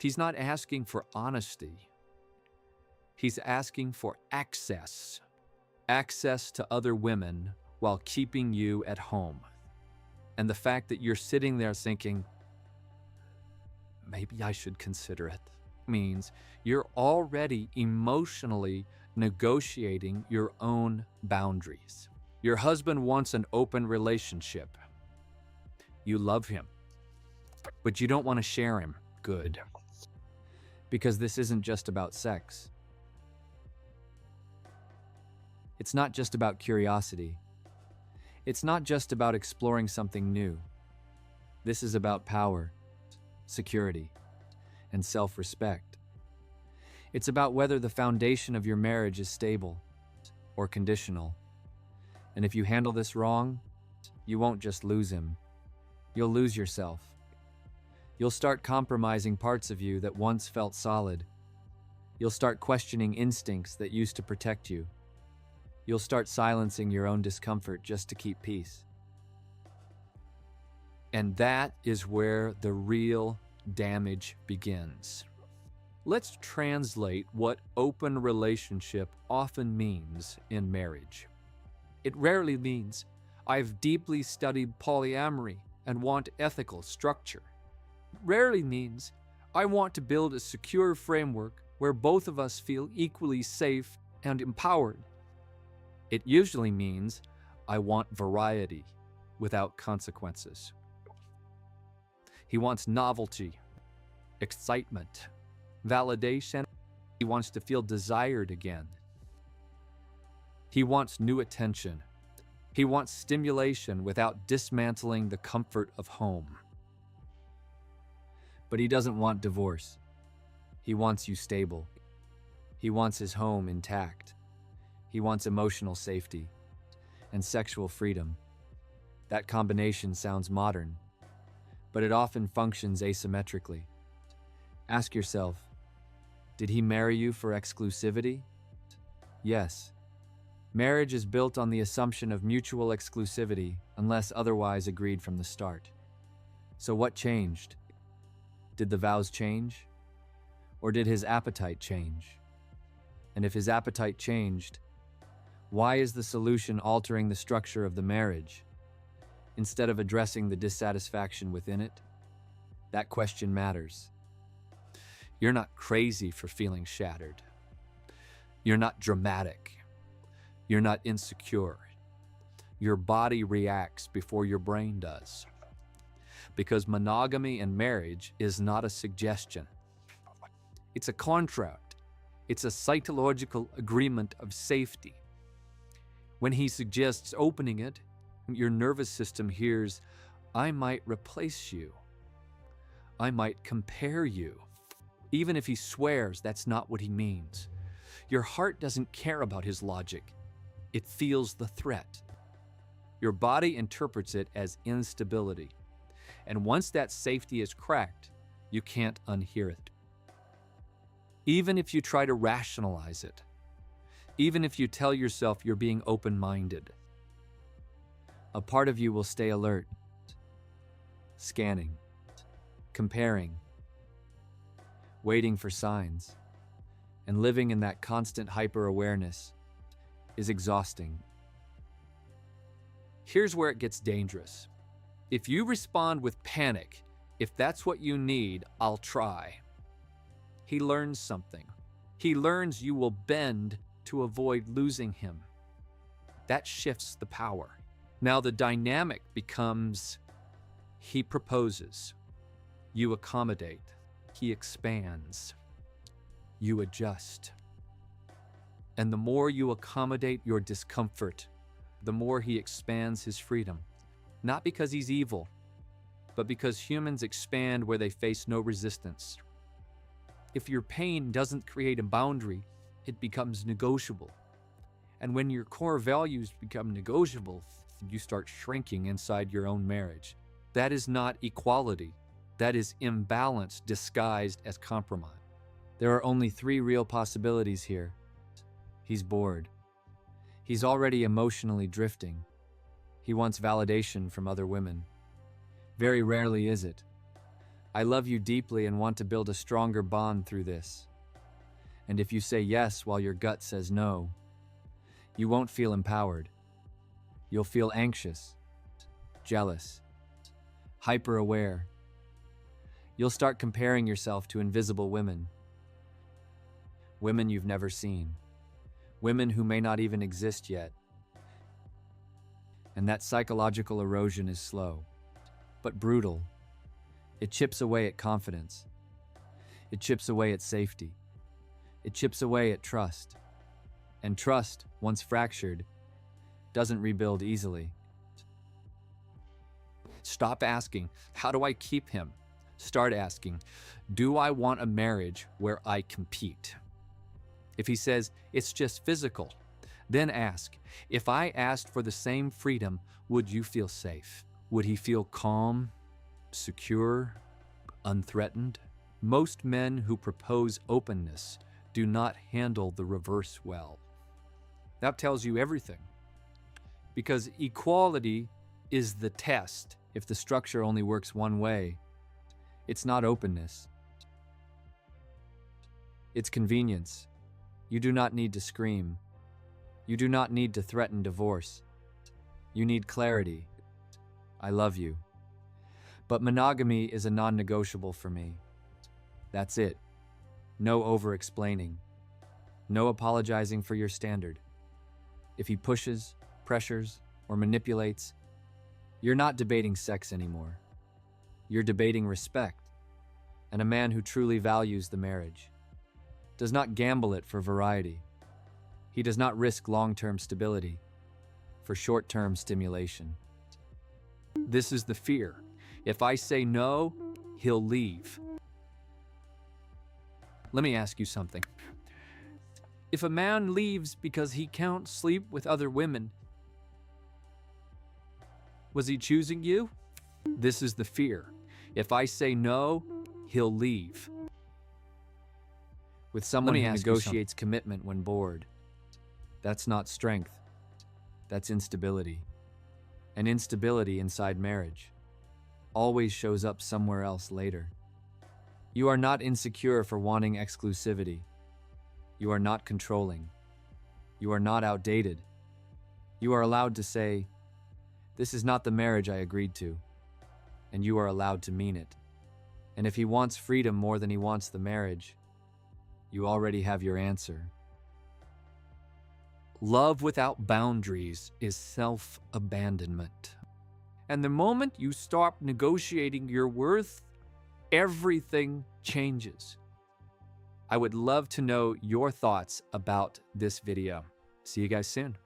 He's not asking for honesty. He's asking for access to other women while keeping you at home. And the fact that you're sitting there thinking, maybe I should consider it, means you're already emotionally negotiating your own boundaries. Your husband wants an open relationship. You love him, but you don't want to share him. Good. Because this isn't just about sex. It's not just about curiosity. It's not just about exploring something new. This is about power, security, and self-respect. It's about whether the foundation of your marriage is stable or conditional. And if you handle this wrong, you won't just lose him. You'll lose yourself. You'll start compromising parts of you that once felt solid. You'll start questioning instincts that used to protect you. You'll start silencing your own discomfort just to keep peace. And that is where the real damage begins. Let's translate what open relationship often means in marriage. It rarely means, I've deeply studied polyamory and want ethical structure. It rarely means, I want to build a secure framework where both of us feel equally safe and empowered. It usually means, I want variety without consequences. He wants novelty, excitement, validation. He wants to feel desired again. He wants new attention. He wants stimulation without dismantling the comfort of home. But he doesn't want divorce. He wants you stable. He wants his home intact. He wants emotional safety and sexual freedom. That combination sounds modern, but it often functions asymmetrically. Ask yourself, did he marry you for exclusivity? Yes. Marriage is built on the assumption of mutual exclusivity unless otherwise agreed from the start. So what changed? Did the vows change? Or did his appetite change? And if his appetite changed, why is the solution altering the structure of the marriage instead of addressing the dissatisfaction within it? That question matters. You're not crazy for feeling shattered. You're not dramatic. You're not insecure. Your body reacts before your brain does. Because monogamy and marriage is not a suggestion. It's a contract. It's a psychological agreement of safety. When he suggests opening it, your nervous system hears, I might replace you. I might compare you. Even if he swears that's not what he means. Your heart doesn't care about his logic. It feels the threat. Your body interprets it as instability. And once that safety is cracked, you can't unhear it. Even if you try to rationalize it, even if you tell yourself you're being open-minded, a part of you will stay alert, scanning, comparing, waiting for signs, and living in that constant hyper-awareness is exhausting. Here's where it gets dangerous. If you respond with panic, if that's what you need, I'll try. He learns something. He learns you will bend to avoid losing him. That shifts the power. Now the dynamic becomes, he proposes, you accommodate, he expands, you adjust. And the more you accommodate your discomfort, the more he expands his freedom. Not because he's evil, but because humans expand where they face no resistance. If your pain doesn't create a boundary, it becomes negotiable. And when your core values become negotiable, you start shrinking inside your own marriage. That is not equality. That is imbalance disguised as compromise. There are only 3 real possibilities here. He's bored. He's already emotionally drifting. He wants validation from other women. Very rarely is it. I love you deeply and want to build a stronger bond through this. And if you say yes while your gut says no, you won't feel empowered. You'll feel anxious, jealous, hyper-aware. You'll start comparing yourself to invisible women. Women you've never seen. Women who may not even exist yet. And that psychological erosion is slow, but brutal. It chips away at confidence. It chips away at safety. It chips away at trust. And trust, once fractured, doesn't rebuild easily. Stop asking, how do I keep him? Start asking, do I want a marriage where I compete? If he says, it's just physical, then ask, if I asked for the same freedom, would you feel safe? Would he feel calm, secure, unthreatened? Most men who propose openness do not handle the reverse well. That tells you everything. Because equality is the test. If the structure only works one way, it's not openness. It's convenience. You do not need to scream. You do not need to threaten divorce. You need clarity. I love you. But monogamy is a non-negotiable for me. That's it. No over-explaining. No apologizing for your standard. If he pushes, pressures, or manipulates, you're not debating sex anymore. You're debating respect. And a man who truly values the marriage does not gamble it for variety. He does not risk long-term stability for short-term stimulation. This is the fear. If I say no, he'll leave. Let me ask you something. If a man leaves because he can't sleep with other women, was he choosing you? This is the fear. If I say no, he'll leave. With someone who negotiates commitment when bored, that's not strength. That's instability. And instability inside marriage always shows up somewhere else later. You are not insecure for wanting exclusivity. You are not controlling. You are not outdated. You are allowed to say, this is not the marriage I agreed to, and you are allowed to mean it. And if he wants freedom more than he wants the marriage, you already have your answer. Love without boundaries is self-abandonment. And the moment you stop negotiating your worth, everything changes. I would love to know your thoughts about this video. See you guys soon.